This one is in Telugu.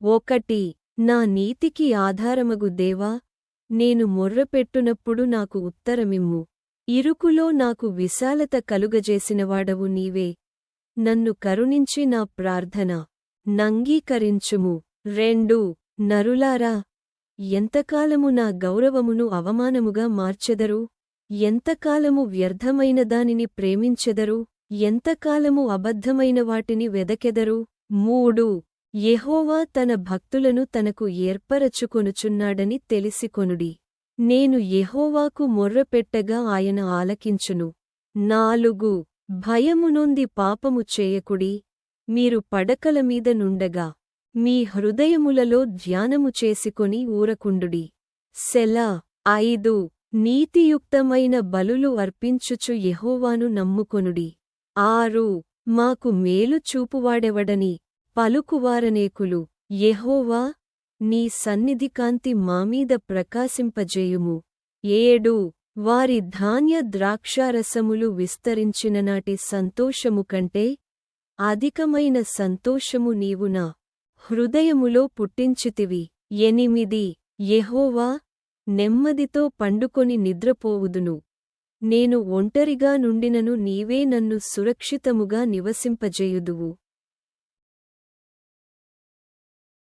ఒకటి. నా నీతికి ఆధారమగు దేవా, నేను మొర్రపెట్టునప్పుడు నాకు ఉత్తరమిమ్ము. ఇరుకులో నాకు విశాలత కలుగజేసినవాడవు నీవే. నన్ను కరుణించి నా ప్రార్థన నంగీకరించుము. 2. నరులారా, ఎంతకాలము నా గౌరవమును అవమానముగా మార్చెదరు? ఎంతకాలము వ్యర్థమైన దానిని ప్రేమించెదరు? ఎంతకాలము అబద్ధమైన వాటిని వెదకెదరు? 3. యెహోవా తన భక్తులను తనకు ఏర్పరచుకొనుచున్నాడని తెలిసికొనుడి. నేను యెహోవాకు మొర్రపెట్టగా ఆయన ఆలకించును. 4. భయమునొంది పాపము చేయకుడి. మీరు పడకల మీద నుండగా మీ హృదయములలో ధ్యానము చేసుకొని ఊరకుండుడి. సెలా. 5. నీతియుక్తమైన బలులు అర్పించుచు యెహోవాను నమ్ముకొనుడి. 6. మాకు మేలు చూపువాడెవడని పలుకువారనేకులు. యెహోవా, నీ సన్నిధి కాంతి మామీద ప్రకాశింపజేయుము. 7. వారి ధాన్య ద్రాక్షారసములు విస్తరించిననాటి సంతోషము కంటే అధికమైన సంతోషము నీవు నా హృదయములో పుట్టించితివి. 8. యెహోవా, నెమ్మదితో పండుకొని నిద్రపోవుదును. నేను ఒంటరిగా నుండినను నీవే నన్ను సురక్షితముగా నివసింపజేయుదువు.